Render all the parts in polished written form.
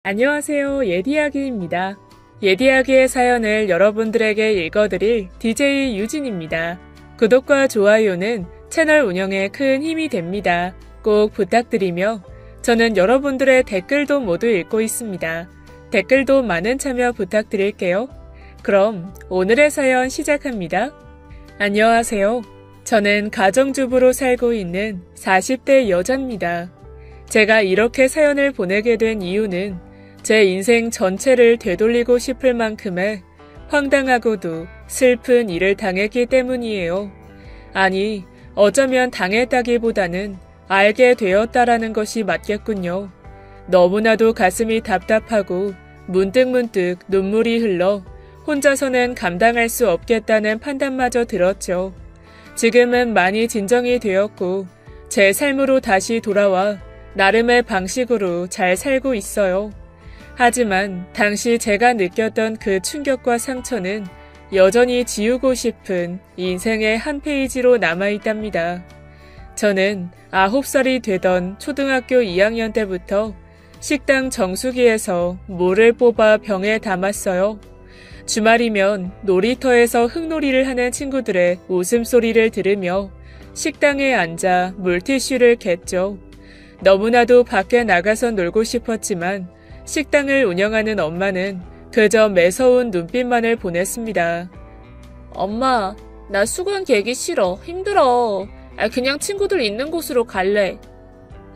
안녕하세요. 예디야기입니다. 예디야기의 사연을 여러분들에게 읽어드릴 DJ 유진입니다. 구독과 좋아요는 채널 운영에 큰 힘이 됩니다. 꼭 부탁드리며 저는 여러분들의 댓글도 모두 읽고 있습니다. 댓글도 많은 참여 부탁드릴게요. 그럼 오늘의 사연 시작합니다. 안녕하세요. 저는 가정주부로 살고 있는 40대 여자입니다. 제가 이렇게 사연을 보내게 된 이유는 제 인생 전체를 되돌리고 싶을 만큼의 황당하고도 슬픈 일을 당했기 때문이에요. 아니, 어쩌면 당했다기보다는 알게 되었다라는 것이 맞겠군요. 너무나도 가슴이 답답하고 문득문득 눈물이 흘러 혼자서는 감당할 수 없겠다는 판단마저 들었죠. 지금은 많이 진정이 되었고 제 삶으로 다시 돌아와 나름의 방식으로 잘 살고 있어요. 하지만 당시 제가 느꼈던 그 충격과 상처는 여전히 지우고 싶은 인생의 한 페이지로 남아있답니다. 저는 9살이 되던 초등학교 2학년 때부터 식당 정수기에서 물을 뽑아 병에 담았어요. 주말이면 놀이터에서 흙놀이를 하는 친구들의 웃음소리를 들으며 식당에 앉아 물티슈를 겠죠. 너무나도 밖에 나가서 놀고 싶었지만 식당을 운영하는 엄마는 그저 매서운 눈빛만을 보냈습니다. 엄마, 나 수건 개기 싫어. 힘들어. 그냥 친구들 있는 곳으로 갈래.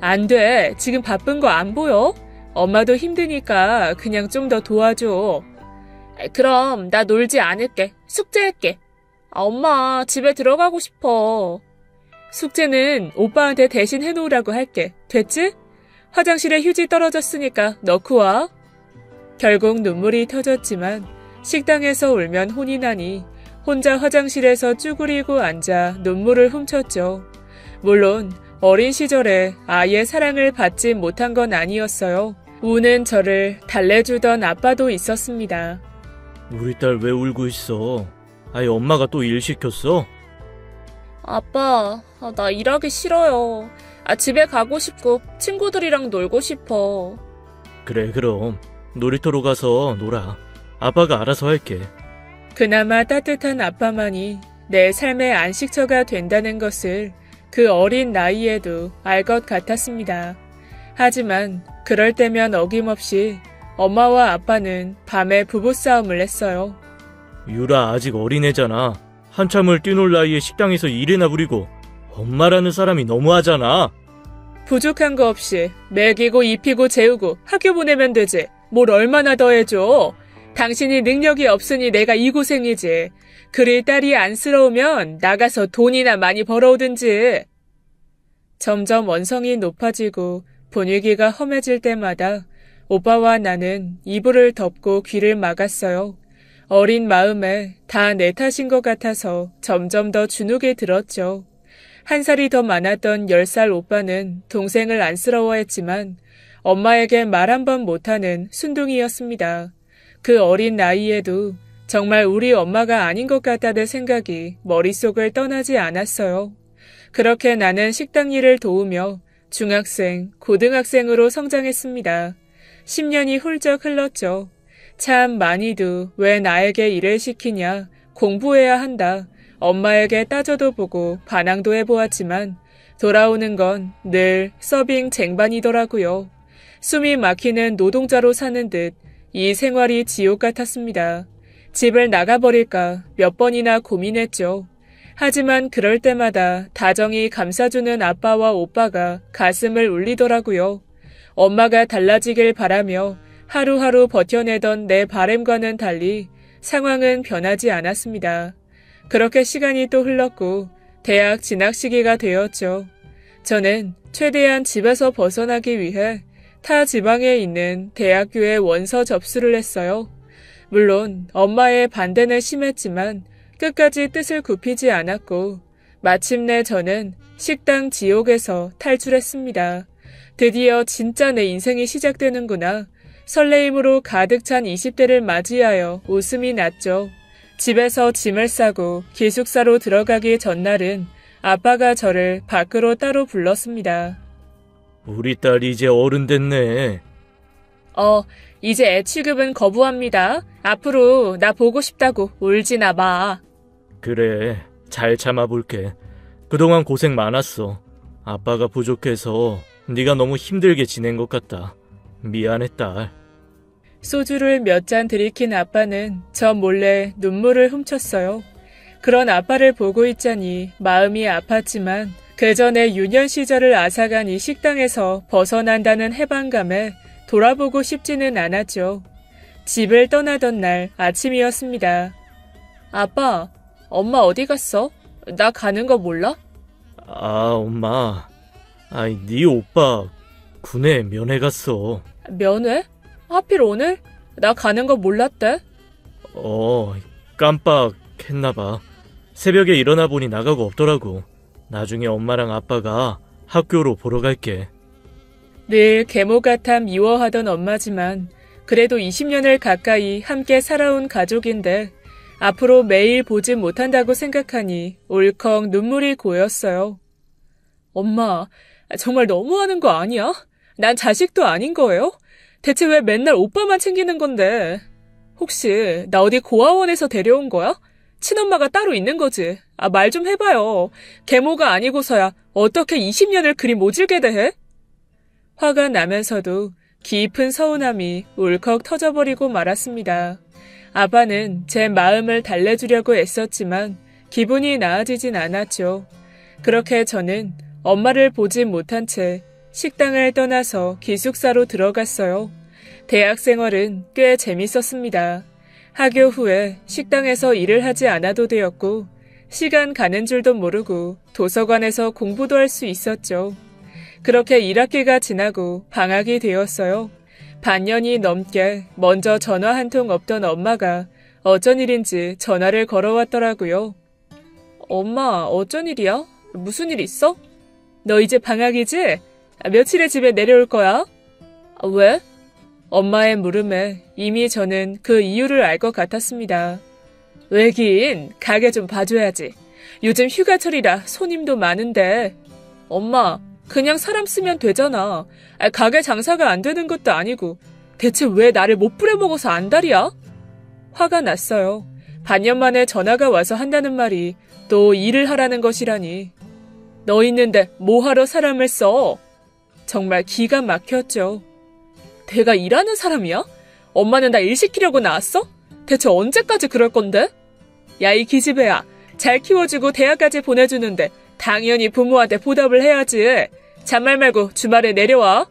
안 돼. 지금 바쁜 거 안 보여? 엄마도 힘드니까 그냥 좀 더 도와줘. 그럼 나 놀지 않을게. 숙제할게. 엄마, 집에 들어가고 싶어. 숙제는 오빠한테 대신 해놓으라고 할게. 됐지? 화장실에 휴지 떨어졌으니까 넣고 와. 결국 눈물이 터졌지만 식당에서 울면 혼이 나니 혼자 화장실에서 쭈그리고 앉아 눈물을 훔쳤죠. 물론 어린 시절에 아이의 사랑을 받지 못한 건 아니었어요. 우는 저를 달래주던 아빠도 있었습니다. 우리 딸 왜 울고 있어? 아이 엄마가 또 일 시켰어? 아빠, 나 일하기 싫어요. 집에 가고 싶고 친구들이랑 놀고 싶어. 그래 그럼 놀이터로 가서 놀아. 아빠가 알아서 할게. 그나마 따뜻한 아빠만이 내 삶의 안식처가 된다는 것을 그 어린 나이에도 알 것 같았습니다. 하지만 그럴 때면 어김없이 엄마와 아빠는 밤에 부부싸움을 했어요. 유라 아직 어린애잖아. 한참을 뛰놀 나이에 식당에서 일이나 부리고 엄마라는 사람이 너무하잖아. 부족한 거 없이 먹이고 입히고 재우고 학교 보내면 되지. 뭘 얼마나 더 해줘. 당신이 능력이 없으니 내가 이 고생이지. 그리 딸이 안쓰러우면 나가서 돈이나 많이 벌어오든지. 점점 원성이 높아지고 분위기가 험해질 때마다 오빠와 나는 이불을 덮고 귀를 막았어요. 어린 마음에 다 내 탓인 것 같아서 점점 더 주눅이 들었죠. 1살이 더 많았던 10살 오빠는 동생을 안쓰러워했지만 엄마에게 말 한 번 못하는 순둥이였습니다. 그 어린 나이에도 정말 우리 엄마가 아닌 것 같다는 생각이 머릿속을 떠나지 않았어요. 그렇게 나는 식당 일을 도우며 중학생, 고등학생으로 성장했습니다. 10년이 훌쩍 흘렀죠. 참 많이도 왜 나에게 일을 시키냐, 공부해야 한다, 엄마에게 따져도 보고 반항도 해보았지만 돌아오는 건 늘 서빙 쟁반이더라고요. 숨이 막히는 노동자로 사는 듯 이 생활이 지옥 같았습니다. 집을 나가버릴까 몇 번이나 고민했죠. 하지만 그럴 때마다 다정히 감싸주는 아빠와 오빠가 가슴을 울리더라고요. 엄마가 달라지길 바라며 하루하루 버텨내던 내 바람과는 달리 상황은 변하지 않았습니다. 그렇게 시간이 또 흘렀고 대학 진학 시기가 되었죠. 저는 최대한 집에서 벗어나기 위해 타 지방에 있는 대학교에 원서 접수를 했어요. 물론 엄마의 반대는 심했지만 끝까지 뜻을 굽히지 않았고 마침내 저는 식당 지옥에서 탈출했습니다. 드디어 진짜 내 인생이 시작되는구나. 설레임으로 가득 찬 20대를 맞이하여 웃음이 났죠. 집에서 짐을 싸고 기숙사로 들어가기 전날은 아빠가 저를 밖으로 따로 불렀습니다. 우리 딸이 이제 어른 됐네. 이제 애 취급은 거부합니다. 앞으로 나 보고 싶다고 울지나 마. 그래, 잘 참아볼게. 그동안 고생 많았어. 아빠가 부족해서 네가 너무 힘들게 지낸 것 같다. 미안해, 딸. 소주를 몇 잔 들이킨 아빠는 저 몰래 눈물을 훔쳤어요. 그런 아빠를 보고 있자니 마음이 아팠지만 그 전에 유년 시절을 앗아간 이 식당에서 벗어난다는 해방감에 돌아보고 싶지는 않았죠. 집을 떠나던 날 아침이었습니다. 아빠, 엄마 어디 갔어? 나 가는 거 몰라? 엄마. 네 오빠 군에 면회 갔어. 면회? 하필 오늘? 나 가는 거 몰랐대? 깜빡했나봐. 새벽에 일어나 보니 나가고 없더라고. 나중에 엄마랑 아빠가 학교로 보러 갈게. 늘 계모 같아 미워하던 엄마지만 그래도 20년을 가까이 함께 살아온 가족인데 앞으로 매일 보지 못한다고 생각하니 울컥 눈물이 고였어요. 엄마, 정말 너무하는 거 아니야? 난 자식도 아닌 거예요? 대체 왜 맨날 오빠만 챙기는 건데? 혹시 나 어디 고아원에서 데려온 거야? 친엄마가 따로 있는 거지. 말 좀 해봐요. 계모가 아니고서야 어떻게 20년을 그리 모질게 대해? 화가 나면서도 깊은 서운함이 울컥 터져버리고 말았습니다. 아빠는 제 마음을 달래주려고 애썼지만 기분이 나아지진 않았죠. 그렇게 저는 엄마를 보지 못한 채 식당을 떠나서 기숙사로 들어갔어요. 대학 생활은 꽤 재밌었습니다. 학교 후에 식당에서 일을 하지 않아도 되었고 시간 가는 줄도 모르고 도서관에서 공부도 할 수 있었죠. 그렇게 1학기가 지나고 방학이 되었어요. 반년이 넘게 먼저 전화 한 통 없던 엄마가 어쩐 일인지 전화를 걸어왔더라고요. 엄마, 어쩐 일이야? 무슨 일 있어? 너 이제 방학이지? 며칠에 집에 내려올 거야? 왜? 엄마의 물음에 이미 저는 그 이유를 알 것 같았습니다. 왜긴, 가게 좀 봐줘야지. 요즘 휴가철이라 손님도 많은데. 엄마, 그냥 사람 쓰면 되잖아. 가게 장사가 안 되는 것도 아니고 대체 왜 나를 못 부려먹어서 안달이야? 화가 났어요. 반년 만에 전화가 와서 한다는 말이 또 일을 하라는 것이라니. 너 있는데 뭐하러 사람을 써? 정말 기가 막혔죠. 내가 일하는 사람이야? 엄마는 나 일 시키려고 나왔어? 대체 언제까지 그럴 건데? 야, 이 기집애야. 잘 키워주고 대학까지 보내주는데 당연히 부모한테 보답을 해야지. 잔말 말고 주말에 내려와.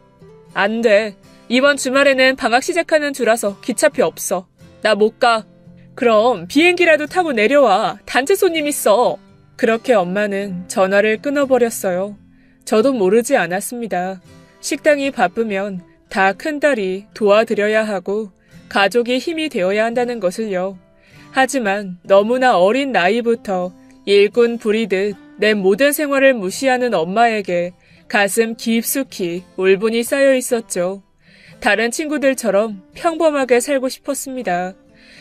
안 돼. 이번 주말에는 방학 시작하는 주라서 기차표 없어. 나 못 가. 그럼 비행기라도 타고 내려와. 단체 손님 있어. 그렇게 엄마는 전화를 끊어버렸어요. 저도 모르지 않았습니다. 식당이 바쁘면 다 큰딸이 도와드려야 하고 가족이 힘이 되어야 한다는 것을요. 하지만 너무나 어린 나이부터 일꾼 부리듯 내 모든 생활을 무시하는 엄마에게 가슴 깊숙이 울분이 쌓여 있었죠. 다른 친구들처럼 평범하게 살고 싶었습니다.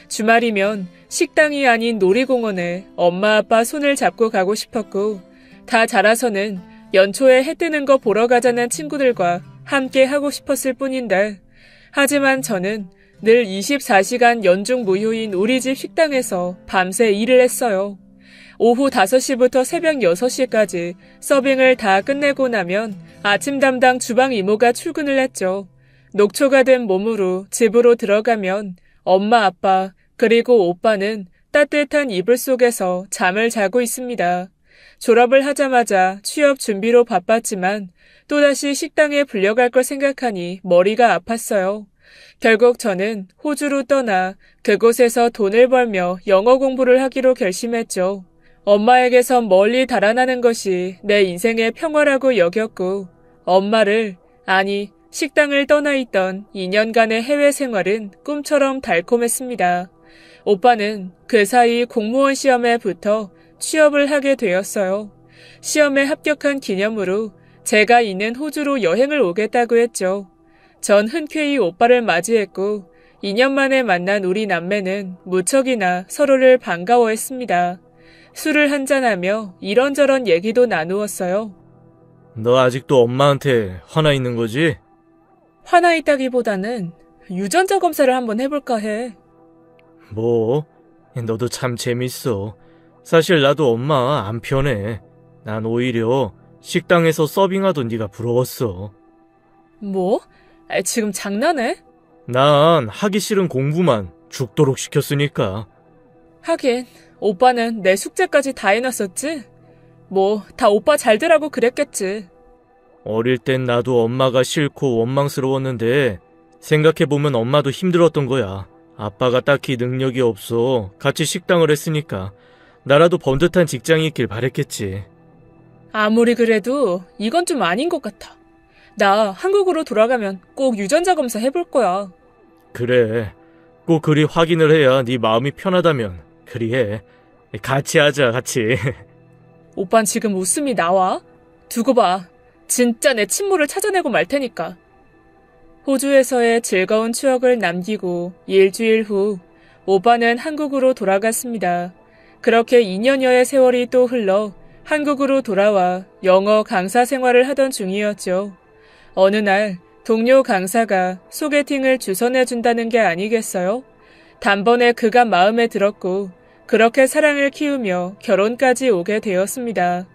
주말이면 식당이 아닌 놀이공원에 엄마 아빠 손을 잡고 가고 싶었고 다 자라서는 연초에 해 뜨는 거 보러 가자는 친구들과 함께 하고 싶었을 뿐인데 하지만 저는 늘 24시간 연중 무휴인 우리 집 식당에서 밤새 일을 했어요. 오후 5시부터 새벽 6시까지 서빙을 다 끝내고 나면 아침 담당 주방 이모가 출근을 했죠. 녹초가 된 몸으로 집으로 들어가면 엄마, 아빠, 그리고 오빠는 따뜻한 이불 속에서 잠을 자고 있습니다. 졸업을 하자마자 취업 준비로 바빴지만 또다시 식당에 불려갈 걸 생각하니 머리가 아팠어요. 결국 저는 호주로 떠나 그곳에서 돈을 벌며 영어 공부를 하기로 결심했죠. 엄마에게서 멀리 달아나는 것이 내 인생의 평화라고 여겼고 엄마를, 아니 식당을 떠나 있던 2년간의 해외 생활은 꿈처럼 달콤했습니다. 오빠는 그 사이 공무원 시험에 붙어 취업을 하게 되었어요. 시험에 합격한 기념으로 제가 있는 호주로 여행을 오겠다고 했죠. 전 흔쾌히 오빠를 맞이했고 2년 만에 만난 우리 남매는 무척이나 서로를 반가워했습니다. 술을 한잔하며 이런저런 얘기도 나누었어요. 너 아직도 엄마한테 화나 있는 거지? 화나 있다기보다는 유전자 검사를 한번 해볼까 해. 뭐? 너도 참 재밌어. 사실 나도 엄마 안 편해. 난 오히려 식당에서 서빙하던 네가 부러웠어. 뭐? 지금 장난해? 난 하기 싫은 공부만 죽도록 시켰으니까. 하긴 오빠는 내 숙제까지 다 해놨었지? 뭐 다 오빠 잘 되라고 그랬겠지. 어릴 땐 나도 엄마가 싫고 원망스러웠는데 생각해보면 엄마도 힘들었던 거야. 아빠가 딱히 능력이 없어 같이 식당을 했으니까 나라도 번듯한 직장이 있길 바랬겠지. 아무리 그래도 이건 좀 아닌 것 같아. 나 한국으로 돌아가면 꼭 유전자 검사 해볼 거야. 그래. 꼭 그리 확인을 해야 네 마음이 편하다면 그리 해. 같이 하자, 같이. 오빤 지금 웃음이 나와? 두고 봐. 진짜 내 친모를 찾아내고 말 테니까. 호주에서의 즐거운 추억을 남기고 일주일 후 오빠는 한국으로 돌아갔습니다. 그렇게 2년여의 세월이 또 흘러 한국으로 돌아와 영어 강사 생활을 하던 중이었죠. 어느 날 동료 강사가 소개팅을 주선해준다는 게 아니겠어요? 단번에 그가 마음에 들었고 그렇게 사랑을 키우며 결혼까지 오게 되었습니다.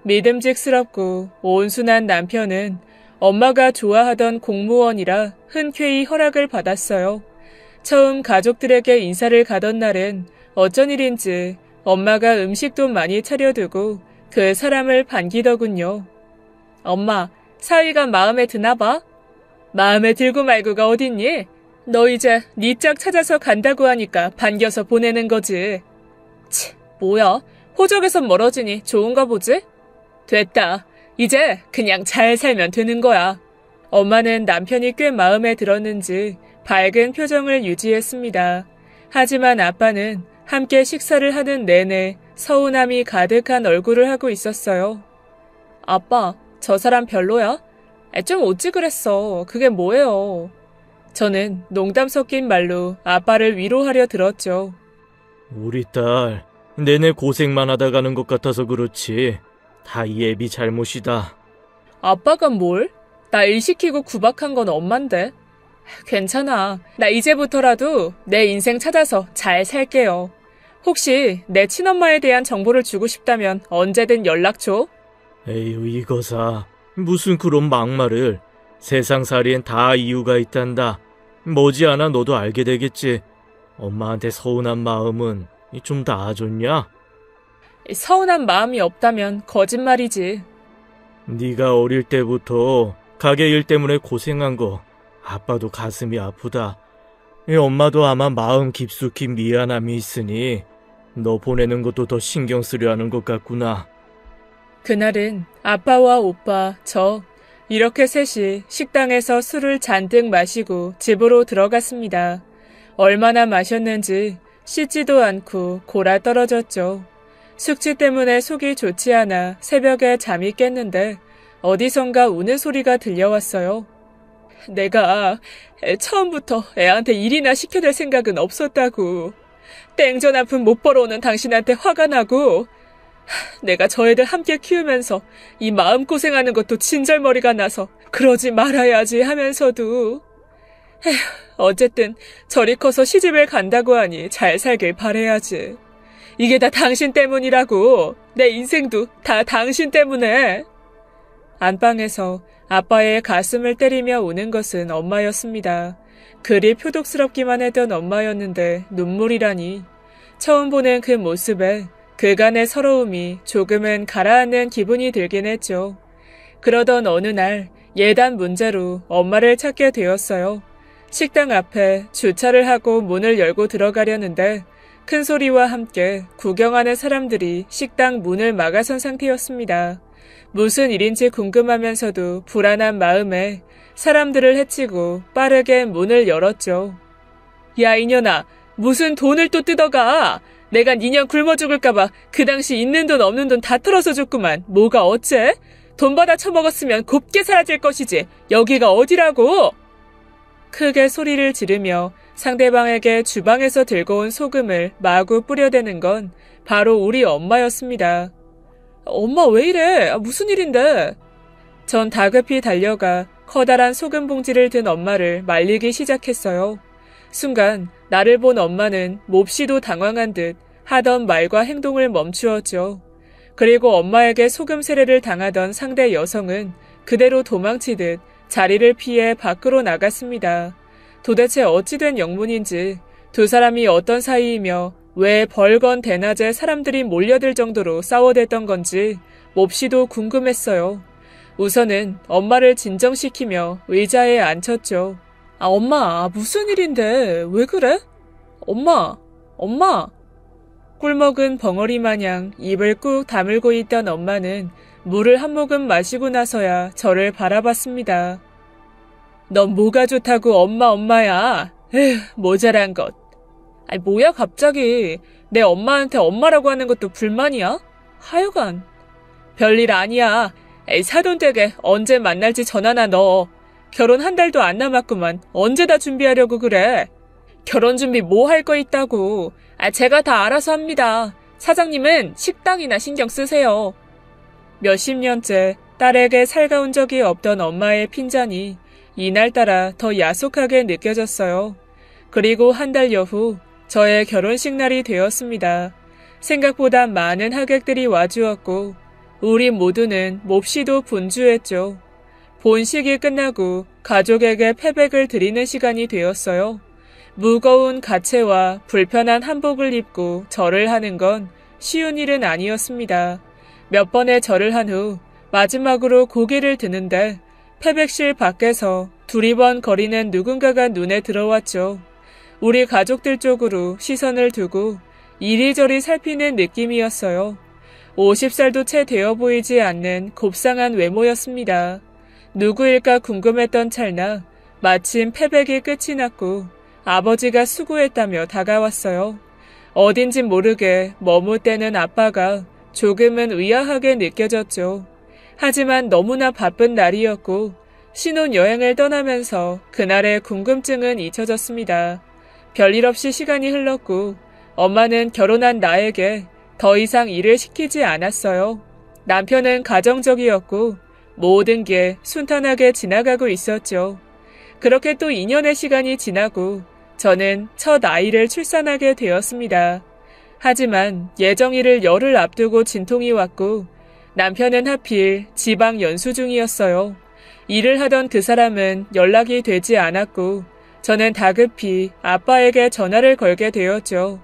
믿음직스럽고 온순한 남편은 엄마가 좋아하던 공무원이라 흔쾌히 허락을 받았어요. 처음 가족들에게 인사를 가던 날엔 어쩐 일인지 엄마가 음식도 많이 차려두고 그 사람을 반기더군요. 엄마, 사위가 마음에 드나 봐? 마음에 들고 말고가 어딨니? 너 이제 네 짝 찾아서 간다고 하니까 반겨서 보내는 거지. 치, 뭐야? 호적에선 멀어지니 좋은가 보지? 됐다. 이제 그냥 잘 살면 되는 거야. 엄마는 남편이 꽤 마음에 들었는지 밝은 표정을 유지했습니다. 하지만 아빠는 함께 식사를 하는 내내 서운함이 가득한 얼굴을 하고 있었어요. 아빠, 저 사람 별로야? 좀 어찌 그랬어. 그게 뭐예요? 저는 농담 섞인 말로 아빠를 위로하려 들었죠. 우리 딸 내내 고생만 하다 가는 것 같아서 그렇지. 다 이 애비 잘못이다. 아빠가 뭘? 나 일 시키고 구박한 건 엄만데. 괜찮아. 나 이제부터라도 내 인생 찾아서 잘 살게요. 혹시 내 친엄마에 대한 정보를 주고 싶다면 언제든 연락 줘. 에휴 이거사. 무슨 그런 막말을. 세상살이엔 다 이유가 있단다. 머지않아 너도 알게 되겠지. 엄마한테 서운한 마음은 좀 나아졌냐? 서운한 마음이 없다면 거짓말이지. 네가 어릴 때부터 가게 일 때문에 고생한 거 아빠도 가슴이 아프다. 엄마도 아마 마음 깊숙이 미안함이 있으니 너 보내는 것도 더 신경 쓰려 하는 것 같구나. 그날은 아빠와 오빠, 저 이렇게 셋이 식당에서 술을 잔뜩 마시고 집으로 들어갔습니다. 얼마나 마셨는지 씻지도 않고 골아 떨어졌죠. 숙취 때문에 속이 좋지 않아 새벽에 잠이 깼는데 어디선가 우는 소리가 들려왔어요. 내가 처음부터 애한테 일이나 시켜줄 생각은 없었다고. 땡전 한 푼 못 벌어오는 당신한테 화가 나고 내가 저 애들 함께 키우면서 이 마음고생하는 것도 진절머리가 나서 그러지 말아야지 하면서도 어쨌든 저리 커서 시집을 간다고 하니 잘 살길 바라야지. 이게 다 당신 때문이라고. 내 인생도 다 당신 때문에. 안방에서 아빠의 가슴을 때리며 우는 것은 엄마였습니다. 그리 표독스럽기만 했던 엄마였는데 눈물이라니. 처음 보는 그 모습에 그간의 서러움이 조금은 가라앉는 기분이 들긴 했죠. 그러던 어느 날 예단 문제로 엄마를 찾게 되었어요. 식당 앞에 주차를 하고 문을 열고 들어가려는데 큰 소리와 함께 구경하는 사람들이 식당 문을 막아선 상태였습니다. 무슨 일인지 궁금하면서도 불안한 마음에 사람들을 해치고 빠르게 문을 열었죠. 야 이년아, 무슨 돈을 또 뜯어가? 내가 니년 굶어 죽을까봐 그 당시 있는 돈 없는 돈 다 털어서 줬구만. 뭐가 어째? 돈 받아 처먹었으면 곱게 사라질 것이지. 여기가 어디라고? 크게 소리를 지르며 상대방에게 주방에서 들고 온 소금을 마구 뿌려대는 건 바로 우리 엄마였습니다. 엄마 왜 이래? 무슨 일인데? 전 다급히 달려가 커다란 소금 봉지를 든 엄마를 말리기 시작했어요. 순간 나를 본 엄마는 몹시도 당황한 듯 하던 말과 행동을 멈추었죠. 그리고 엄마에게 소금 세례를 당하던 상대 여성은 그대로 도망치듯 자리를 피해 밖으로 나갔습니다. 도대체 어찌된 영문인지 두 사람이 어떤 사이이며 왜 벌건 대낮에 사람들이 몰려들 정도로 싸워댔던 건지 몹시도 궁금했어요. 우선은 엄마를 진정시키며 의자에 앉혔죠. 엄마, 무슨 일인데 왜 그래? 엄마. 꿀먹은 벙어리 마냥 입을 꾹 다물고 있던 엄마는 물을 한 모금 마시고 나서야 저를 바라봤습니다. 넌 뭐가 좋다고 엄마야. 에휴, 모자란 것. 아니 뭐야 갑자기. 내 엄마한테 엄마라고 하는 것도 불만이야? 하여간. 별일 아니야. 에이, 사돈댁에 언제 만날지 전화나 넣어. 결혼 한 달도 안 남았구만. 언제 다 준비하려고 그래. 결혼 준비 뭐 할 거 있다고. 제가 다 알아서 합니다. 사장님은 식당이나 신경 쓰세요. 몇십 년째 딸에게 살가운 적이 없던 엄마의 핀잔이 이날따라 더 야속하게 느껴졌어요. 그리고 한 달여 후 저의 결혼식 날이 되었습니다. 생각보다 많은 하객들이 와주었고 우리 모두는 몹시도 분주했죠. 본식이 끝나고 가족에게 패백을 드리는 시간이 되었어요. 무거운 가채와 불편한 한복을 입고 절을 하는 건 쉬운 일은 아니었습니다. 몇 번의 절을 한 후 마지막으로 고개를 드는데 패백실 밖에서 두리번거리는 누군가가 눈에 들어왔죠. 우리 가족들 쪽으로 시선을 두고 이리저리 살피는 느낌이었어요. 50살도 채 되어 보이지 않는 곱상한 외모였습니다. 누구일까 궁금했던 찰나 마침 패백이 끝이 났고 아버지가 수고했다며 다가왔어요. 어딘진 모르게 머뭇대는 아빠가 조금은 의아하게 느껴졌죠. 하지만 너무나 바쁜 날이었고 신혼여행을 떠나면서 그날의 궁금증은 잊혀졌습니다. 별일 없이 시간이 흘렀고 엄마는 결혼한 나에게 더 이상 일을 시키지 않았어요. 남편은 가정적이었고 모든 게 순탄하게 지나가고 있었죠. 그렇게 또 2년의 시간이 지나고 저는 첫 아이를 출산하게 되었습니다. 하지만 예정일을 열흘 앞두고 진통이 왔고 남편은 하필 지방 연수 중이었어요. 일을 하던 그 사람은 연락이 되지 않았고 저는 다급히 아빠에게 전화를 걸게 되었죠.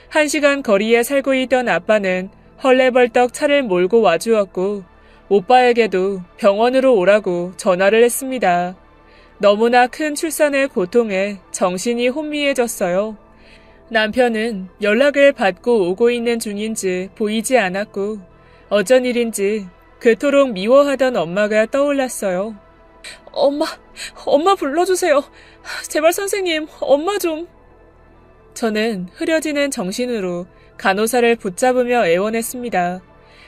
1시간 거리에 살고 있던 아빠는 헐레벌떡 차를 몰고 와주었고 오빠에게도 병원으로 오라고 전화를 했습니다. 너무나 큰 출산의 고통에 정신이 혼미해졌어요. 남편은 연락을 받고 오고 있는 중인지 보이지 않았고 어쩐 일인지 그토록 미워하던 엄마가 떠올랐어요. 엄마 불러주세요. 제발 선생님, 엄마 좀. 저는 흐려지는 정신으로 간호사를 붙잡으며 애원했습니다.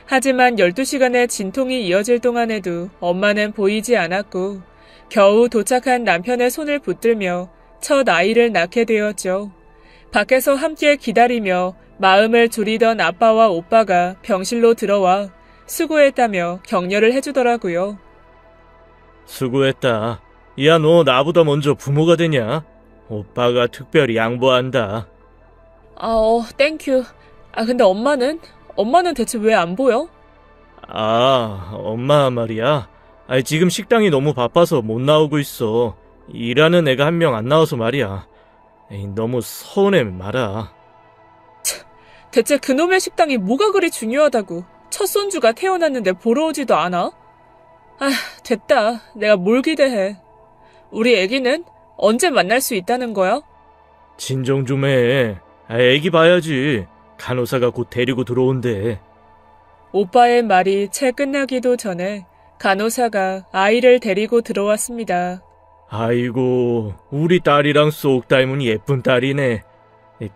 하지만 12시간의 진통이 이어질 동안에도 엄마는 보이지 않았고 겨우 도착한 남편의 손을 붙들며 첫 아이를 낳게 되었죠. 밖에서 함께 기다리며 마음을 졸이던 아빠와 오빠가 병실로 들어와 수고했다며 격려를 해주더라고요. 수고했다. 야, 너 나보다 먼저 부모가 되냐? 오빠가 특별히 양보한다. 땡큐. 근데 엄마는? 엄마는 대체 왜 안 보여? 엄마 말이야. 지금 식당이 너무 바빠서 못 나오고 있어. 일하는 애가 한 명 안 나와서 말이야. 너무 서운해 마라. 대체 그놈의 식당이 뭐가 그리 중요하다고. 첫 손주가 태어났는데 보러 오지도 않아? 됐다. 내가 뭘 기대해. 우리 애기는 언제 만날 수 있다는 거야? 진정 좀 해. 애기 봐야지. 간호사가 곧 데리고 들어온대. 오빠의 말이 채 끝나기도 전에 간호사가 아이를 데리고 들어왔습니다. 아이고, 우리 딸이랑 쏙 닮은 예쁜 딸이네.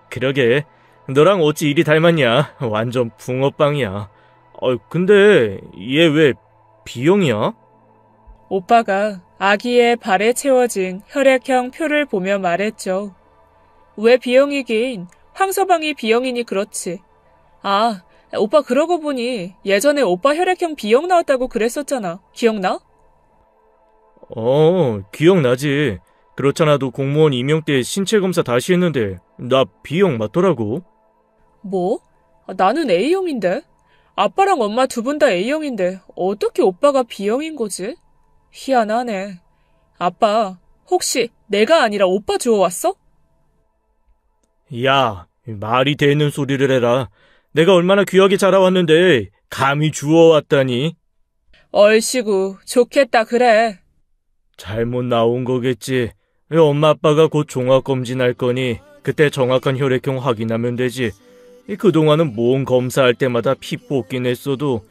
그러게, 너랑 어찌 이리 닮았냐? 완전 붕어빵이야. 근데 얘 왜 B형이야? 오빠가 아기의 발에 채워진 혈액형 표를 보며 말했죠. 왜 B형이긴? 황서방이 B형이니 그렇지. 오빠 그러고 보니 예전에 오빠 혈액형 B형 나왔다고 그랬었잖아. 기억나? 기억나지. 그렇잖아도 공무원 임용 때 신체 검사 다시 했는데 나 B형 맞더라고. 뭐? 나는 A형인데? 아빠랑 엄마 두 분 다 A형인데 어떻게 오빠가 B형인 거지? 희한하네. 아빠, 혹시 내가 아니라 오빠 주워왔어? 야, 말이 되는 소리를 해라. 내가 얼마나 귀하게 자라왔는데 감히 주워왔다니. 얼씨구, 좋겠다 그래. 잘못 나온 거겠지. 엄마 아빠가 곧 종합검진 할 거니 그때 정확한 혈액형 확인하면 되지. 그동안은 몸 검사할 때마다 피 뽑긴 했어도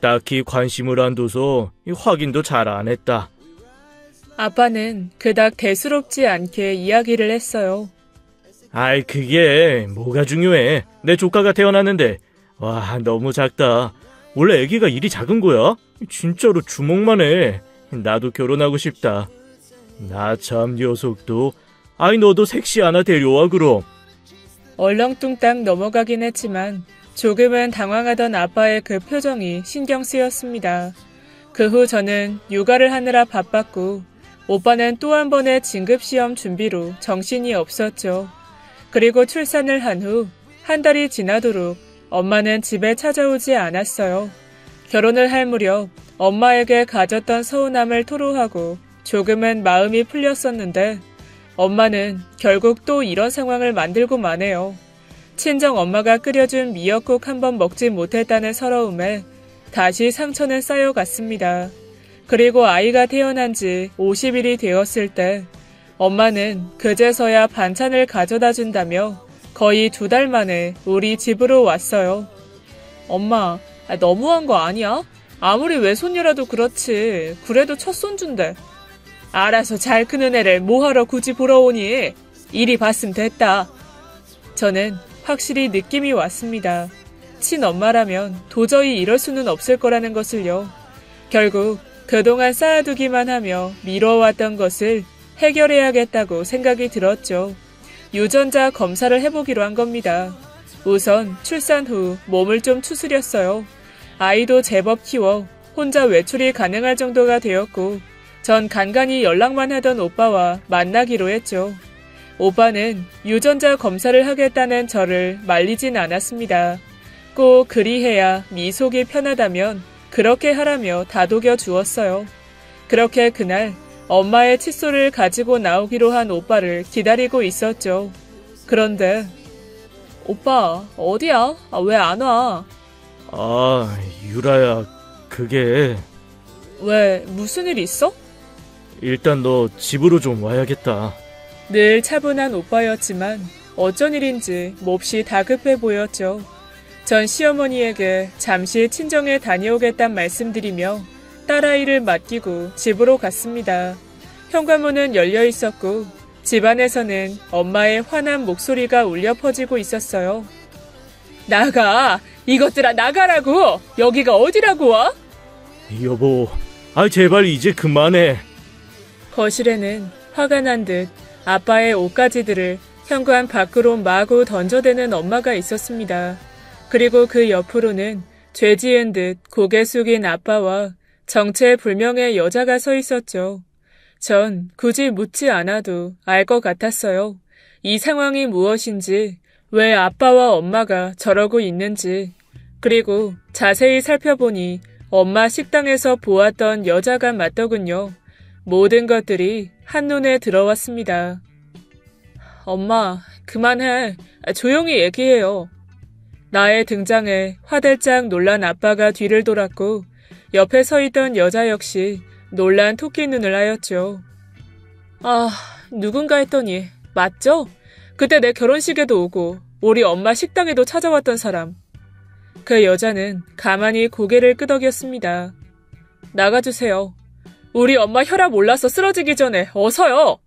딱히 관심을 안 둬서 확인도 잘 안 했다. 아빠는 그닥 대수롭지 않게 이야기를 했어요. 아이, 그게 뭐가 중요해. 내 조카가 태어났는데 와, 너무 작다. 원래 애기가 일이 작은 거야? 진짜로 주먹만 해. 나도 결혼하고 싶다. 나 참 녀석도. 아이, 너도 섹시 하나 데려와 그럼. 얼렁뚱땅 넘어가긴 했지만 조금은 당황하던 아빠의 그 표정이 신경 쓰였습니다. 그 후 저는 육아를 하느라 바빴고 오빠는 또 한 번의 진급시험 준비로 정신이 없었죠. 그리고 출산을 한 후 한 달이 지나도록 엄마는 집에 찾아오지 않았어요. 결혼을 할 무렵 엄마에게 가졌던 서운함을 토로하고 조금은 마음이 풀렸었는데 엄마는 결국 또 이런 상황을 만들고 마네요. 친정 엄마가 끓여준 미역국 한 번 먹지 못했다는 서러움에 다시 상처는 쌓여갔습니다. 그리고 아이가 태어난 지 50일이 되었을 때 엄마는 그제서야 반찬을 가져다 준다며 거의 2달 만에 우리 집으로 왔어요. 엄마, 너무한 거 아니야? 아무리 외손녀라도 그렇지. 그래도 첫 손주인데. 알아서 잘 크는 애를 뭐하러 굳이 보러 오니? 이리 봤으면 됐다. 저는 확실히 느낌이 왔습니다. 친엄마라면 도저히 이럴 수는 없을 거라는 것을요. 결국 그동안 쌓아두기만 하며 미뤄왔던 것을 해결해야겠다고 생각이 들었죠. 유전자 검사를 해보기로 한 겁니다. 우선 출산 후 몸을 좀 추스렸어요. 아이도 제법 키워 혼자 외출이 가능할 정도가 되었고 전 간간히 연락만 하던 오빠와 만나기로 했죠. 오빠는 유전자 검사를 하겠다는 저를 말리진 않았습니다. 꼭 그리해야 미속이 편하다면 그렇게 하라며 다독여 주었어요. 그렇게 그날 엄마의 칫솔을 가지고 나오기로 한 오빠를 기다리고 있었죠. 그런데 오빠 어디야? 왜 안 와? 유라야, 그게... 왜 무슨 일 있어? 일단 너 집으로 좀 와야겠다. 늘 차분한 오빠였지만 어쩐 일인지 몹시 다급해 보였죠. 전 시어머니에게 잠시 친정에 다녀오겠단 말씀드리며 딸아이를 맡기고 집으로 갔습니다. 현관문은 열려 있었고 집안에서는 엄마의 화난 목소리가 울려 퍼지고 있었어요. 나가! 이것들아 나가라고! 여기가 어디라고 와? 여보, 제발 이제 그만해. 거실에는 화가 난 듯 아빠의 옷가지들을 현관 밖으로 마구 던져대는 엄마가 있었습니다. 그리고 그 옆으로는 죄 지은 듯 고개 숙인 아빠와 정체불명의 여자가 서 있었죠. 전 굳이 묻지 않아도 알 것 같았어요. 이 상황이 무엇인지, 왜 아빠와 엄마가 저러고 있는지, 그리고 자세히 살펴보니 엄마 식당에서 보았던 여자가 맞더군요. 모든 것들이 한눈에 들어왔습니다. 엄마, 그만해. 조용히 얘기해요. 나의 등장에 화들짝 놀란 아빠가 뒤를 돌았고 옆에 서 있던 여자 역시 놀란 토끼 눈을 하였죠. 누군가 했더니 맞죠? 그때 내 결혼식에도 오고 우리 엄마 식당에도 찾아왔던 사람. 그 여자는 가만히 고개를 끄덕였습니다. 나가주세요. 우리 엄마 혈압 올라서 쓰러지기 전에 어서요.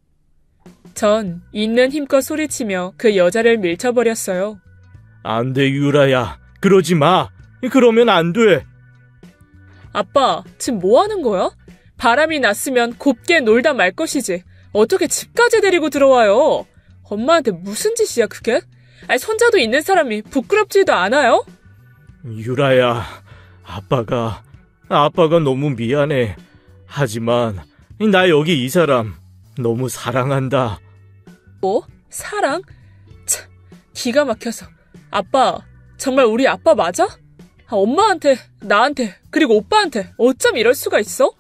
전 있는 힘껏 소리치며 그 여자를 밀쳐버렸어요. 안 돼, 유라야. 그러지 마. 그러면 안 돼. 아빠, 지금 뭐 하는 거야? 바람이 났으면 곱게 놀다 말 것이지. 어떻게 집까지 데리고 들어와요? 엄마한테 무슨 짓이야, 그게? 손자도 있는 사람이 부끄럽지도 않아요? 유라야, 아빠가 너무 미안해. 하지만 나 여기 이 사람 너무 사랑한다. 뭐? 사랑? 참, 기가 막혀서. 아빠, 정말 우리 아빠 맞아? 엄마한테, 나한테, 그리고 오빠한테 어쩜 이럴 수가 있어?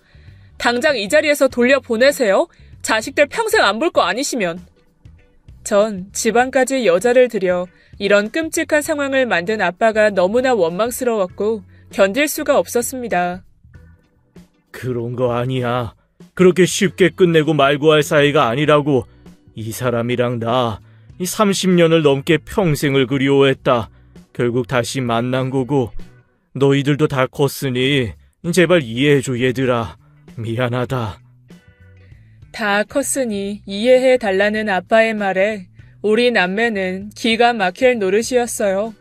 당장 이 자리에서 돌려보내세요. 자식들 평생 안 볼 거 아니시면. 전 집안까지 여자를 들여 이런 끔찍한 상황을 만든 아빠가 너무나 원망스러웠고 견딜 수가 없었습니다. 그런 거 아니야. 그렇게 쉽게 끝내고 말고 할 사이가 아니라고. 이 사람이랑 나 30년을 넘게 평생을 그리워했다. 결국 다시 만난 거고 너희들도 다 컸으니 제발 이해해줘 얘들아. 미안하다. 다 컸으니 이해해달라는 아빠의 말에 우리 남매는 기가 막힐 노릇이었어요.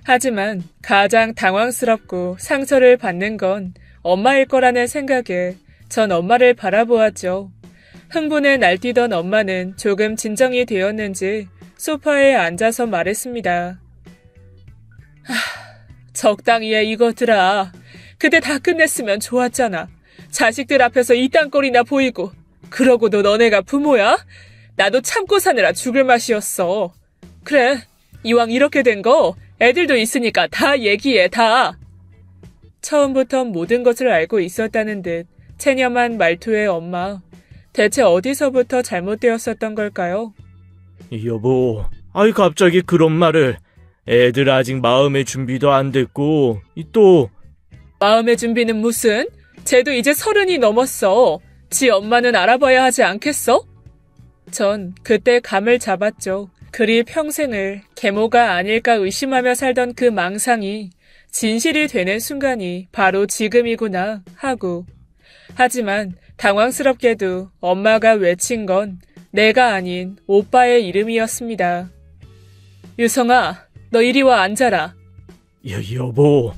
하지만 가장 당황스럽고 상처를 받는 건 엄마일 거라는 생각에 전 엄마를 바라보았죠. 흥분에 날뛰던 엄마는 조금 진정이 되었는지 소파에 앉아서 말했습니다. 적당히 해 이것들아. 그때 다 끝냈으면 좋았잖아. 자식들 앞에서 이딴 꼴이나 보이고. 그러고도 너네가 부모야? 나도 참고 사느라 죽을 맛이었어. 그래, 이왕 이렇게 된 거 애들도 있으니까 다 얘기해, 다. 처음부터 모든 것을 알고 있었다는 듯 체념한 말투의 엄마. 대체 어디서부터 잘못되었었던 걸까요? 여보, 갑자기 그런 말을. 애들 아직 마음의 준비도 안 됐고 또 마음의 준비는 무슨? 쟤도 이제 30이 넘었어. 지 엄마는 알아봐야 하지 않겠어? 전 그때 감을 잡았죠. 그리 평생을 계모가 아닐까 의심하며 살던 그 망상이 진실이 되는 순간이 바로 지금이구나 하고. 하지만 당황스럽게도 엄마가 외친 건 내가 아닌 오빠의 이름이었습니다. 유성아, 너 이리 와 앉아라. 여보,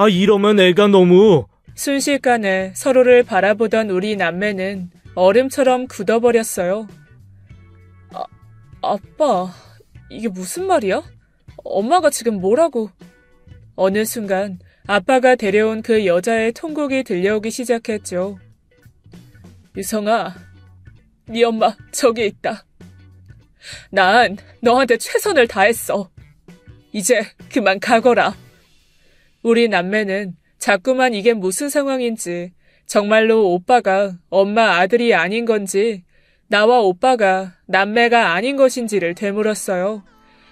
이러면 애가 너무... 순식간에 서로를 바라보던 우리 남매는 얼음처럼 굳어버렸어요. 아빠, 이게 무슨 말이야? 엄마가 지금 뭐라고... 어느 순간 아빠가 데려온 그 여자의 통곡이 들려오기 시작했죠. 유성아, 네 엄마 저기 있다. 난 너한테 최선을 다했어. 이제 그만 가거라. 우리 남매는 자꾸만 이게 무슨 상황인지, 정말로 오빠가 엄마 아들이 아닌 건지, 나와 오빠가 남매가 아닌 것인지를 되물었어요.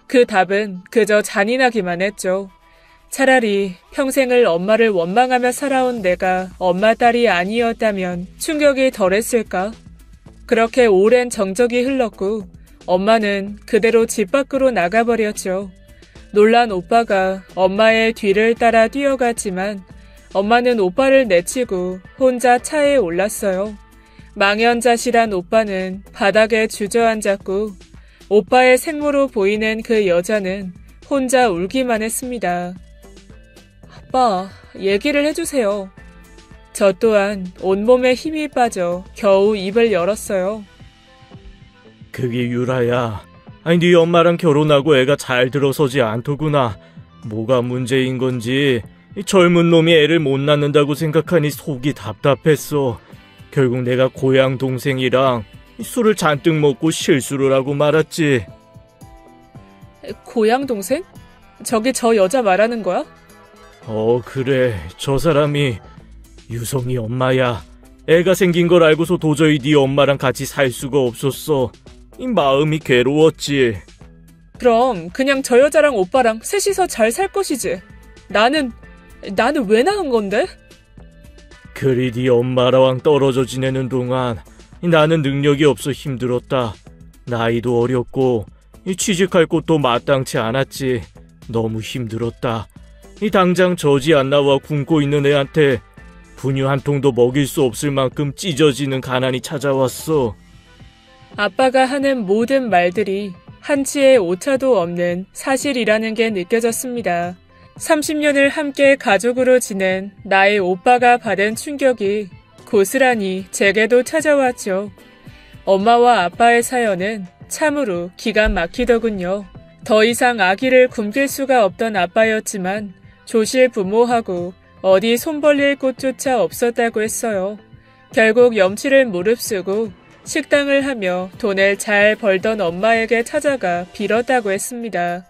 그 답은 그저 잔인하기만 했죠. 차라리 평생을 엄마를 원망하며 살아온 내가 엄마 딸이 아니었다면 충격이 덜했을까? 그렇게 오랜 정적이 흘렀고 엄마는 그대로 집 밖으로 나가버렸죠. 놀란 오빠가 엄마의 뒤를 따라 뛰어갔지만 엄마는 오빠를 내치고 혼자 차에 올랐어요. 망연자실한 오빠는 바닥에 주저앉았고 오빠의 생모로 보이는 그 여자는 혼자 울기만 했습니다. 아빠, 얘기를 해주세요. 저 또한 온몸에 힘이 빠져 겨우 입을 열었어요. 그게 유라야. 네 엄마랑 결혼하고 애가 잘 들어서지 않더구나. 뭐가 문제인 건지 젊은 놈이 애를 못 낳는다고 생각하니 속이 답답했어. 결국 내가 고향 동생이랑 술을 잔뜩 먹고 실수를 하고 말았지. 고향 동생? 저기 저 여자 말하는 거야? 그래. 저 사람이 유성이 엄마야. 애가 생긴 걸 알고서 도저히 네 엄마랑 같이 살 수가 없었어. 이 마음이 괴로웠지. 그럼 그냥 저 여자랑 오빠랑 셋이서 잘 살 것이지. 나는 왜 나간 건데? 그리 네 엄마랑 떨어져 지내는 동안 나는 능력이 없어 힘들었다. 나이도 어렸고 취직할 곳도 마땅치 않았지. 너무 힘들었다. 당장 저지 안 나와 굶고 있는 애한테 분유 한 통도 먹일 수 없을 만큼 찢어지는 가난이 찾아왔어. 아빠가 하는 모든 말들이 한치의 오차도 없는 사실이라는 게 느껴졌습니다. 30년을 함께 가족으로 지낸 나의 오빠가 받은 충격이 고스란히 제게도 찾아왔죠. 엄마와 아빠의 사연은 참으로 기가 막히더군요. 더 이상 아기를 굶길 수가 없던 아빠였지만 조실부모하고 어디 손 벌릴 곳조차 없었다고 했어요. 결국 염치를 무릅쓰고 식당을 하며 돈을 잘 벌던 엄마에게 찾아가 빌었다고 했습니다.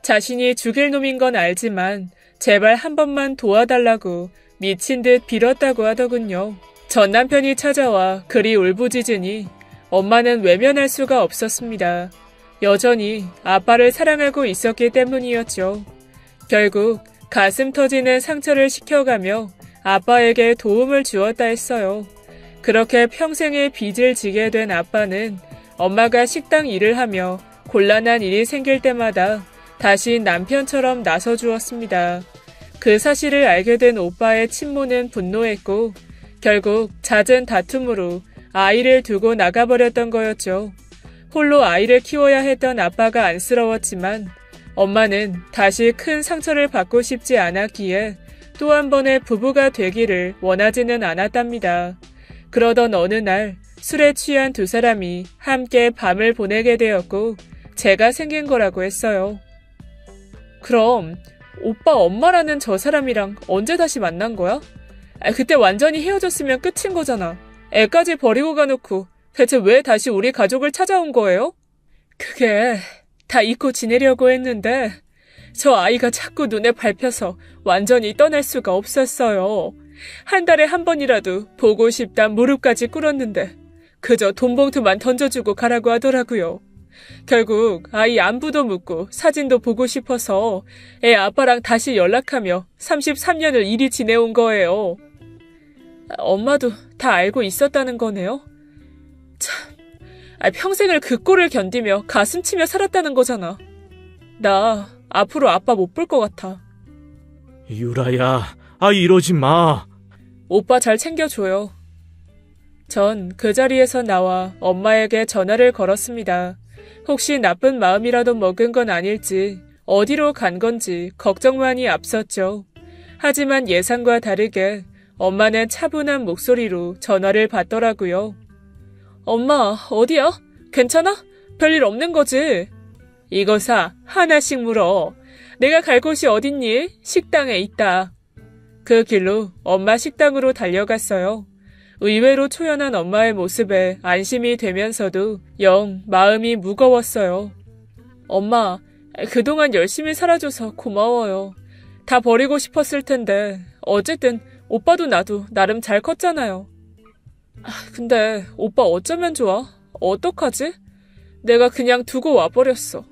자신이 죽일 놈인 건 알지만 제발 한 번만 도와달라고 미친 듯 빌었다고 하더군요. 전 남편이 찾아와 그리 울부짖으니 엄마는 외면할 수가 없었습니다. 여전히 아빠를 사랑하고 있었기 때문이었죠. 결국 가슴 터지는 상처를 식혀가며 아빠에게 도움을 주었다 했어요. 그렇게 평생의 빚을 지게 된 아빠는 엄마가 식당 일을 하며 곤란한 일이 생길 때마다 다시 남편처럼 나서주었습니다. 그 사실을 알게 된 오빠의 친모는 분노했고 결국 잦은 다툼으로 아이를 두고 나가버렸던 거였죠. 홀로 아이를 키워야 했던 아빠가 안쓰러웠지만 엄마는 다시 큰 상처를 받고 싶지 않았기에 또 한 번의 부부가 되기를 원하지는 않았답니다. 그러던 어느 날 술에 취한 두 사람이 함께 밤을 보내게 되었고 죄가 생긴 거라고 했어요. 그럼 오빠 엄마라는 저 사람이랑 언제 다시 만난 거야? 그때 완전히 헤어졌으면 끝인 거잖아. 애까지 버리고 가놓고 대체 왜 다시 우리 가족을 찾아온 거예요? 그게 다 잊고 지내려고 했는데 저 아이가 자꾸 눈에 밟혀서 완전히 떠날 수가 없었어요. 한 달에 한 번이라도 보고 싶다 무릎까지 꿇었는데 그저 돈 봉투만 던져주고 가라고 하더라고요. 결국 아이 안부도 묻고 사진도 보고 싶어서 애 아빠랑 다시 연락하며 33년을 이리 지내온 거예요. 엄마도 다 알고 있었다는 거네요? 참, 평생을 그 꼴을 견디며 가슴 치며 살았다는 거잖아. 나 앞으로 아빠 못 볼 것 같아. 유라야, 이러지 마. 오빠 잘 챙겨줘요. 전 그 자리에서 나와 엄마에게 전화를 걸었습니다. 혹시 나쁜 마음이라도 먹은 건 아닐지, 어디로 간 건지 걱정만이 앞섰죠. 하지만 예상과 다르게 엄마는 차분한 목소리로 전화를 받더라고요. 엄마, 어디야? 괜찮아? 별일 없는 거지? 이거사 하나씩 물어. 내가 갈 곳이 어딨니? 식당에 있다. 그 길로 엄마 식당으로 달려갔어요. 의외로 초연한 엄마의 모습에 안심이 되면서도 영 마음이 무거웠어요. 엄마, 그동안 열심히 살아줘서 고마워요. 다 버리고 싶었을 텐데 어쨌든 오빠도 나도 나름 잘 컸잖아요. 근데 오빠 어쩌면 좋아? 어떡하지? 내가 그냥 두고 와버렸어.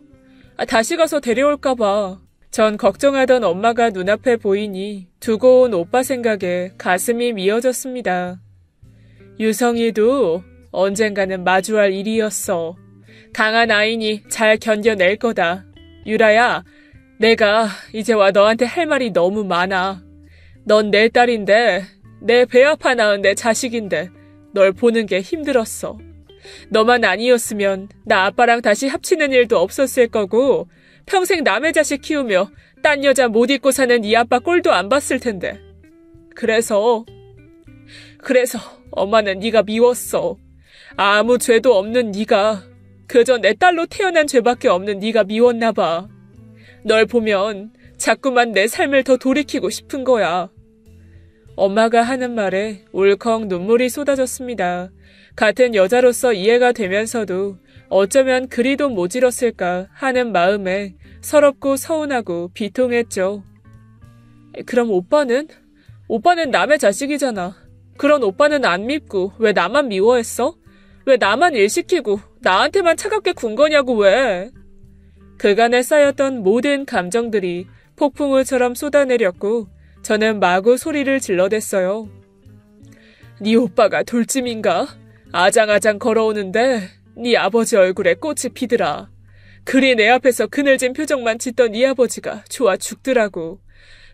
다시 가서 데려올까봐. 전 걱정하던 엄마가 눈앞에 보이니 두고 온 오빠 생각에 가슴이 미어졌습니다. 유성이도 언젠가는 마주할 일이었어. 강한 아이니 잘 견뎌낼 거다. 유라야, 내가 이제와 너한테 할 말이 너무 많아. 넌 내 딸인데, 내 배 아파 낳은 내 자식인데 널 보는 게 힘들었어. 너만 아니었으면 나 아빠랑 다시 합치는 일도 없었을 거고 평생 남의 자식 키우며 딴 여자 못 잊고 사는 이 아빠 꼴도 안 봤을 텐데. 그래서 엄마는 네가 미웠어. 아무 죄도 없는 네가, 그저 내 딸로 태어난 죄밖에 없는 네가 미웠나 봐. 널 보면 자꾸만 내 삶을 더 돌이키고 싶은 거야. 엄마가 하는 말에 울컥 눈물이 쏟아졌습니다. 같은 여자로서 이해가 되면서도 어쩌면 그리도 모질었을까 하는 마음에 서럽고 서운하고 비통했죠. 그럼 오빠는? 오빠는 남의 자식이잖아. 그런 오빠는 안 밉고 왜 나만 미워했어? 왜 나만 일 시키고 나한테만 차갑게 군 거냐고 왜? 그간에 쌓였던 모든 감정들이 폭풍우처럼 쏟아내렸고 저는 마구 소리를 질러댔어요. 네 오빠가 돌찜인가? 아장아장 걸어오는데 네 아버지 얼굴에 꽃이 피더라. 그리 내 앞에서 그늘진 표정만 짓던 네 아버지가 좋아 죽더라고.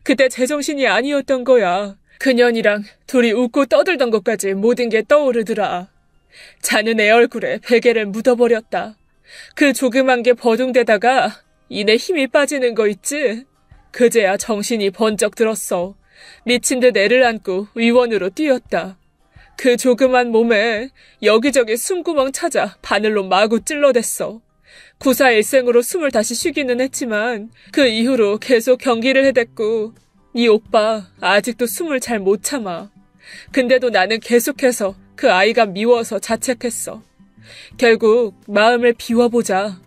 그때 제정신이 아니었던 거야. 그년이랑 둘이 웃고 떠들던 것까지 모든 게 떠오르더라. 자는 애 얼굴에 베개를 묻어버렸다. 그 조그만 게 버둥대다가 이내 힘이 빠지는 거 있지? 그제야 정신이 번쩍 들었어. 미친 듯 애를 안고 의원으로 뛰었다. 그 조그만 몸에 여기저기 숨구멍 찾아 바늘로 마구 찔러댔어. 구사일생으로 숨을 다시 쉬기는 했지만 그 이후로 계속 경기를 해댔고 네 오빠 아직도 숨을 잘 못 참아. 근데도 나는 계속해서 그 아이가 미워서 자책했어. 결국 마음을 비워보자.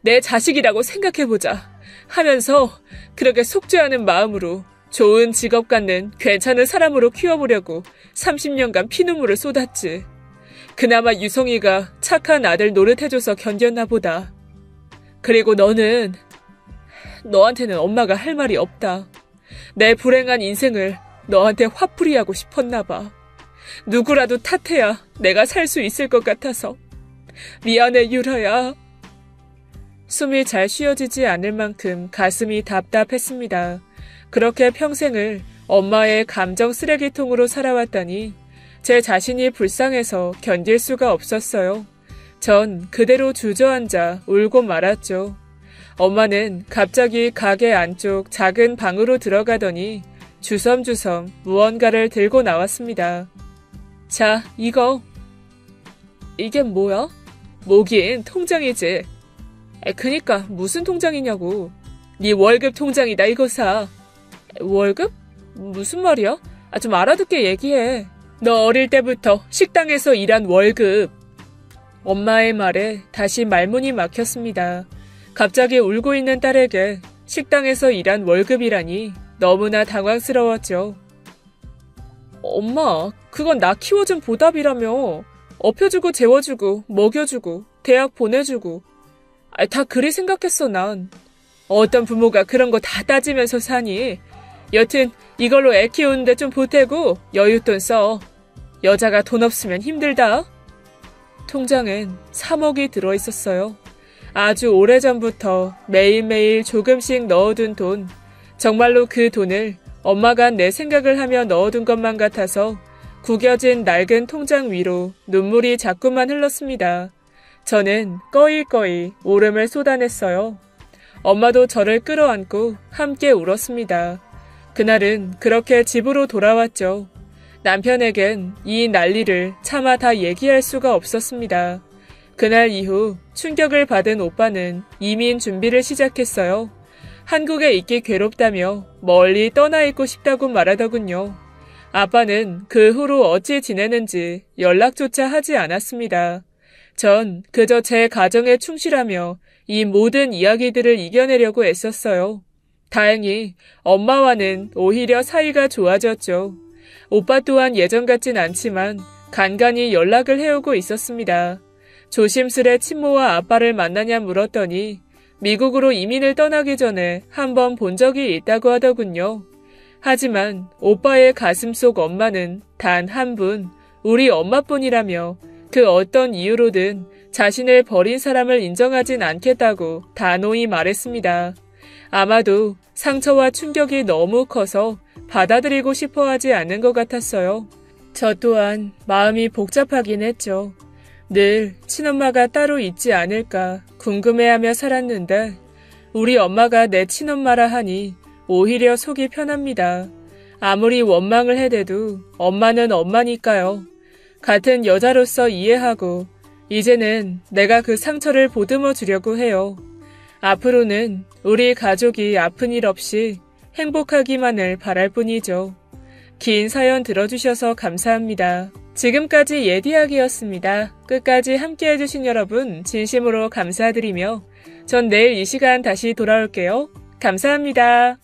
내 자식이라고 생각해보자 하면서 그렇게 속죄하는 마음으로 좋은 직업 갖는 괜찮은 사람으로 키워보려고 30년간 피눈물을 쏟았지. 그나마 유성이가 착한 아들 노릇해줘서 견뎠나 보다. 그리고 너한테는 엄마가 할 말이 없다. 내 불행한 인생을 너한테 화풀이하고 싶었나 봐. 누구라도 탓해야 내가 살 수 있을 것 같아서. 미안해, 유라야. 숨이 잘 쉬어지지 않을 만큼 가슴이 답답했습니다. 그렇게 평생을 엄마의 감정 쓰레기통으로 살아왔다니 제 자신이 불쌍해서 견딜 수가 없었어요. 전 그대로 주저앉아 울고 말았죠. 엄마는 갑자기 가게 안쪽 작은 방으로 들어가더니 주섬주섬 무언가를 들고 나왔습니다. 자, 이게 뭐야? 뭐긴 통장이지. 그니까 무슨 통장이냐고. 네 월급 통장이다, 이거 사. 월급? 무슨 말이야? 좀 알아듣게 얘기해. 너 어릴 때부터 식당에서 일한 월급. 엄마의 말에 다시 말문이 막혔습니다. 갑자기 울고 있는 딸에게 식당에서 일한 월급이라니 너무나 당황스러웠죠. 엄마, 그건 나 키워준 보답이라며. 업혀주고 재워주고 먹여주고 대학 보내주고. 다 그리 생각했어, 난. 어떤 부모가 그런 거 다 따지면서 사니. 여튼 이걸로 애 키우는데 좀 보태고 여윳돈 써. 여자가 돈 없으면 힘들다. 통장엔 3억이 들어있었어요. 아주 오래전부터 매일매일 조금씩 넣어둔 돈. 정말로 그 돈을 엄마가 내 생각을 하며 넣어둔 것만 같아서 구겨진 낡은 통장 위로 눈물이 자꾸만 흘렀습니다. 저는 꺼이꺼이 울음을 쏟아냈어요. 엄마도 저를 끌어안고 함께 울었습니다. 그날은 그렇게 집으로 돌아왔죠. 남편에겐 이 난리를 차마 다 얘기할 수가 없었습니다. 그날 이후 충격을 받은 오빠는 이민 준비를 시작했어요. 한국에 있기 괴롭다며 멀리 떠나 있고 싶다고 말하더군요. 아빠는 그 후로 어찌 지내는지 연락조차 하지 않았습니다. 전 그저 제 가정에 충실하며 이 모든 이야기들을 이겨내려고 애썼어요. 다행히 엄마와는 오히려 사이가 좋아졌죠. 오빠 또한 예전 같진 않지만 간간히 연락을 해오고 있었습니다. 조심스레 친모와 아빠를 만나냐 물었더니 미국으로 이민을 떠나기 전에 한번 본 적이 있다고 하더군요. 하지만 오빠의 가슴속 엄마는 단 한 분, 우리 엄마뿐이라며 그 어떤 이유로든 자신을 버린 사람을 인정하진 않겠다고 단호히 말했습니다. 아마도 상처와 충격이 너무 커서 받아들이고 싶어 하지 않는 것 같았어요. 저 또한 마음이 복잡하긴 했죠. 늘 친엄마가 따로 있지 않을까 궁금해하며 살았는데 우리 엄마가 내 친엄마라 하니 오히려 속이 편합니다. 아무리 원망을 해대도 엄마는 엄마니까요. 같은 여자로서 이해하고 이제는 내가 그 상처를 보듬어 주려고 해요. 앞으로는 우리 가족이 아픈 일 없이 행복하기만을 바랄 뿐이죠. 긴 사연 들어주셔서 감사합니다. 지금까지 예디하기였습니다. 끝까지 함께해주신 여러분 진심으로 감사드리며 전 내일 이 시간 다시 돌아올게요. 감사합니다.